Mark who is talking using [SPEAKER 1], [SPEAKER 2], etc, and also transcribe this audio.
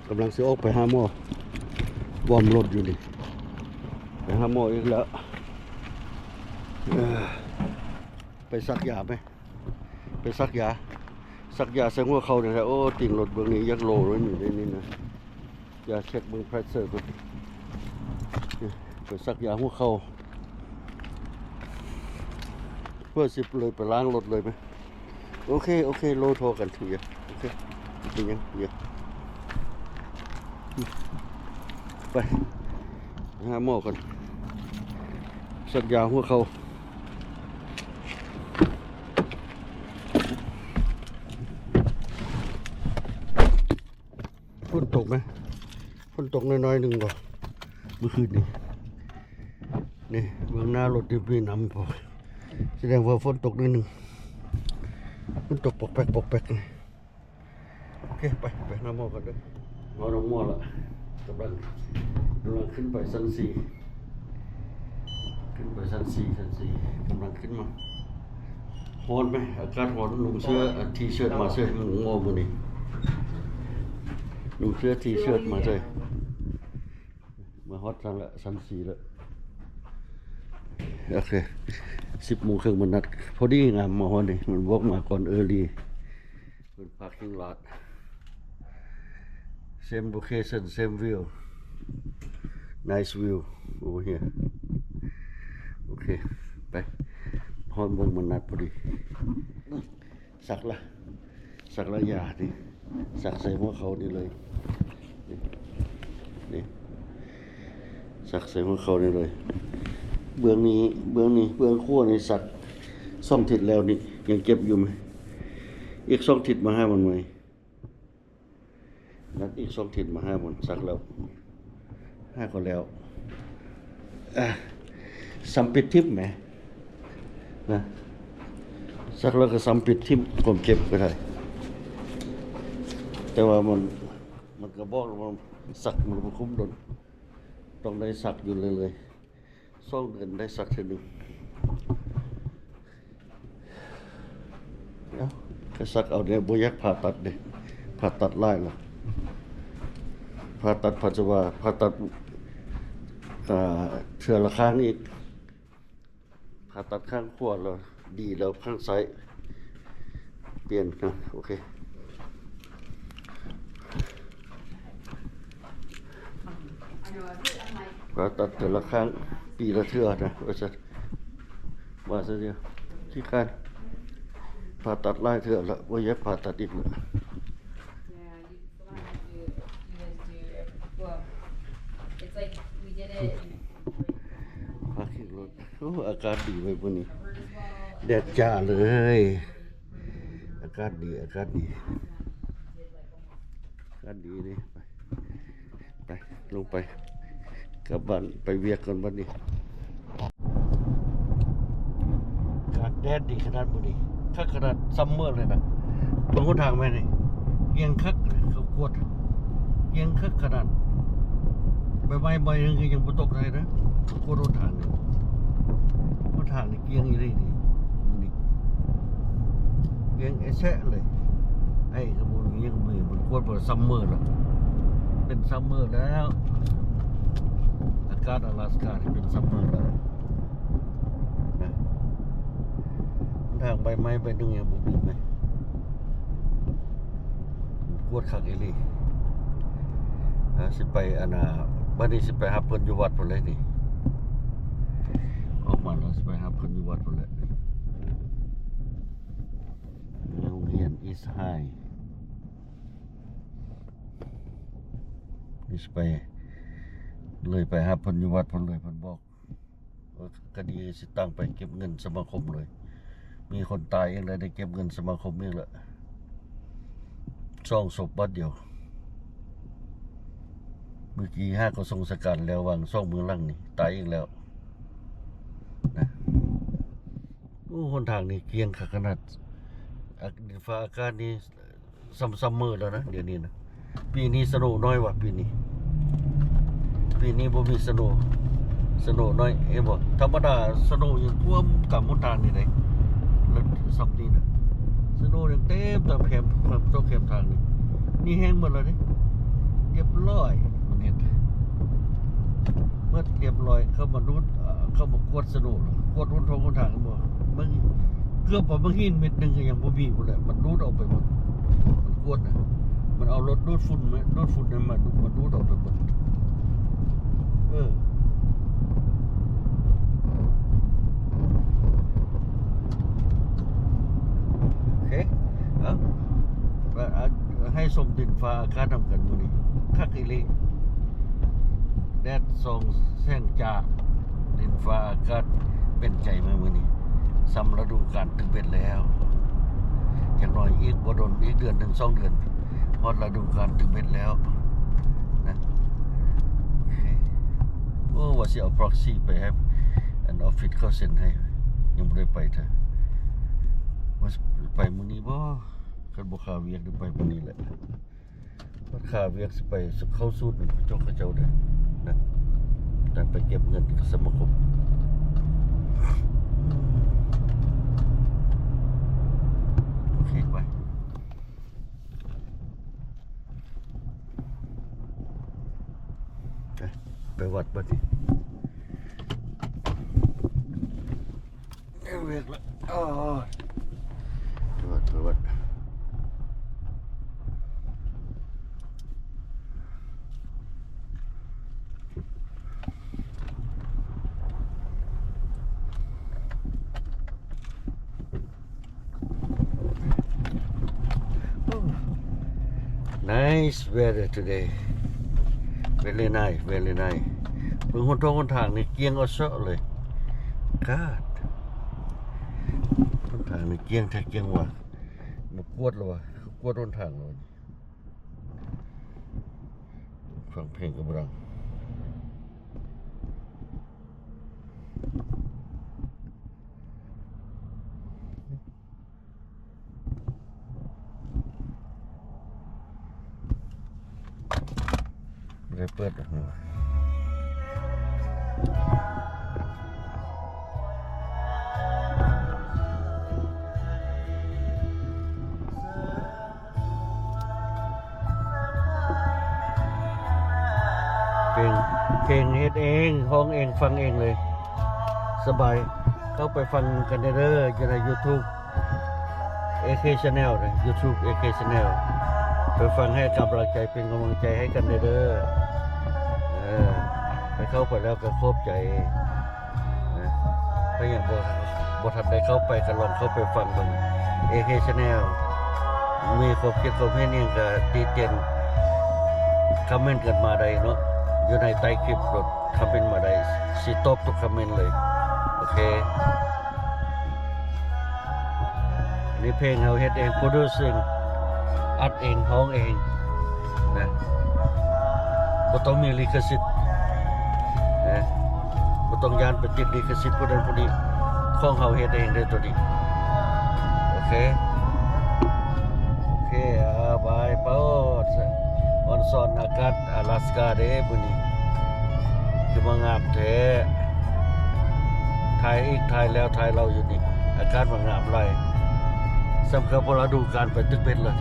[SPEAKER 1] กำลังสิออกไปหาหมอวอร์มรถอยู่นี่ไปหาหมออีกแล้วไปซักยาไหมไปซักยาใส่หัวเขาเนี่ยโอ้ติ่งรถเบื้องนี้ยักโลเลยอยู่ในนี้นะยาเช็คเบื้องเพรสเซอร์ก่อนไปซักยาหัวเขาเพื่อสิเลยไปล้างรถเลยไหมโอเคโลโทรกันทีเดียวโอเคเป็นยังเดี๋ยวไปหาหมอกันสักยาหัวเขาฝนตกไหมฝนตกน้อยๆหนึ่งก่อนเมื่อคืนนี่เบื้องหน้ารถที่พี่นำพอแสดงว่าฝนตกนิดหนึ่งฝนตกปกแป๊กนี่โอเคไปหาหมอกันด้วยหมอละกำลังขึ้นไปชั้นสี่กำลังขึ้นมาร้อนไหมอากาศร้อนนุ่งเสื้อทีเชิ้ตมาเสื้อมันงอมือนี่นุ่งเสื้อทีเชิ้ตมาเลยมาฮอตชั้นสี่แล้วโอเค10:30มันนัดพอดีงามมาฮอตนี่มันวอกมาก่อนเออร์ลี่เป็นพาร์กิ้งลอตsame location same view nice view over here โอเคไปฮอนเบิ่งมันนัดพอดีสักละยาดิสักใส่หัวเขานี่เลยนี่สักใส่หัวเขานี่เลยเบื้องขั้วนี่สัก2 ทิศแล้วนี่ยังเก็บอยู่ไหมอีก2 ทิศมาให้มันไหมนัดอีก2 ทิศมาให้มันสักแล้ว5ก็แล้วสัมปิดทิพย์ไหมนะสักแล้วก็สัมปิดทิพย์ผมเก็บก็ได้แต่ว่ามันก็บอกว่าสักมันคุ้มโดนต้องได้สักอยู่เลย2 เดือนได้สักทีนึงก็สักเอาเนี่ยบ่อยากผ่าตัดเด้ผ่าตัดหลายแล้วผ่าตัดปัจจุบันผ่าตัดเทื่อละข้างอีกผ่าตัดข้างขวาแล้วดีแล้วข้างซ้ายเปลี่ยนนะโอเคผ่าตัดเทื่อละข้างปีละเทื่อนะว่าซะเดียวที่การผ่าตัดหลายเทื่อแล้วบ่อยากผ่าตัดอีกแล้วพักขึ้นรถอากาศดีไว้พวกนี้แดดจ้าเลยอากาศดีนี่ไปลงไปกลับบ้านไปเวียกกันบ้านนี้อากาศแดดดีขนาดพวกนี้ถ้าขนาดซัมเมอร์เลยนะบางคนทางไหมนี่เอียงคักเลยเขากวดเอียงคักขนาดใบนึงคือยังบ่ตกได้นะกวดรถทางนี่เกียงอีหลีนี่เกียงแฉะเลยไอ้กระบุนนี้ก็มีมันกวดเปิดซัมเมอร์แล้วเป็นซัมเมอร์แล้วอากาศอลาสก้าที่เป็นซัมเมอร์แล้วนะทางใบไม้ใบนึงยังบ่มีไหมกวดคักอีหลีสิไปบัดนี้สิไปหาเพิ่นอยู่วัดพุ่นเลยนี่ออกมาแล้วสิไปหาเพิ่นอยู่วัดพุ่นเลยโรงเรียนอีสไฮนี่สิไปเลยไปหาเพิ่นอยู่วัดพุ่นเลยเพิ่นบอกคดีสิตั้งไปเก็บเงินสมาคมเลยมีคนตายเองเลยได้เก็บเงินสมาคมเองละ2 ศพบัดเดียวเมื่อกี้5ก็ทรงสกัดแล้ววาง2 มือลังนี่ตายอีกแล้วนะหนทางนี่เกียงขนาดฟ้าอากาศนี่ซัมเมอร์แล้วนะเดี๋ยวนี้นะปีนี้สโนว์น้อยว่ะปีนี้บ่มีสโนว์น้อยบ่ธรรมดาสโนว์ยังท่วมกลางหนทางนี่ได้แล้วซับนี่นะสโนว์ยังเต็มตามแคมป์ทางนี่ นี่แห้งหมดแล้วนี่เรียบร้อยมันเห็นเมื่อเรียบร้อยเข้ามาดูดเข้ามากวดสนุกกวดทงทางบ่มึงเกือบว่ามึงหินเม็ดนึงก็ยังบ่มีพุ่นแหละมันดูดออกไปหมดมันกวดน่ะมันเอารถดูดฝุ่นมาดูดฝุ่นนั้นมาดูดออกไปหมดโอเคให้สมดินฟ้าอากาศนำกันมื้อนี้คักอีหลีแดดส่องแสงจ้าดินฟ้าอากาศเป็นใจมามื้อนี้ซ้ำฤดูกาลถึงเป็นแล้วอย่างน้อยอีกบ่โดนอีกเดือนถึง2 เดือนพอฤดูกาลถึงเป็นแล้วนะโอเคโอ้ว่าสิเอา proxy ไปให้อันออฟฟิศเขาเซ็นให้ยังบ่ได้ไปเถอะว่าไปมื้อนี้บ่คันบ่ค่าเวียกหรือไปมื้อนี้แหละว่าค่าเวียกสิไปเข้าสูตรเขาเจ้าเด้อนะแต่ไปเก็บเงินกับสมาคมโอเคไปวัดบัดนี้เวียกละไปวัดNice weather today. Very nice, very nice. เบิ่งคนทางนี่เกียงเอาเซาะเลยกาดคนทางนี่เกียงแท้เกียงว่ะมากวดแล้วว่ะกวดคนทางเลยฟังเพลงกับเราได้เปิดหัวเพลงเฮ็ดเองห้องเองฟังเองเลยสบายเข้าไปฟังกันได้เลยอยู่ใน YouTube AK Channel นะ YouTube AK Channel ไปฟังให้กำลังใจเป็นกำลังใจให้กันได้เลยไปเข้าไปแล้วก็ครบใจนะถ้าอย่างบ่ทันได้เข้าไปก็ลองเข้าไปฟังบน AK Channel มีครบคิดครบให้เนี่ยก็ตีเตียนคอมเมนต์กันมาได้เนาะอยู่ในใต้คลิปรถคอมเมนต์มาได้สิตอบทุกคอมเมนต์เลยโอเคนี่เพลงเราเฮ็ดเอง producing อัดเองร้องเองนะบ่ต้องมีลิขสิทธิ์นะบ่ต้องยานไปติดลิขสิทธิ์ผู้ใดผู้นี้ของเฮาเฮ็ดเองได้ตัวนี้โอเคบายเป้าออนซอนอากาศ阿拉斯加เด้มื้อนี้คือมางามแท้ถ่ายอีกถ่ายแล้วถ่ายเราอยู่นี่อากาศมางามไรสำคัญพอเราดูการไปตึกเป็นเลย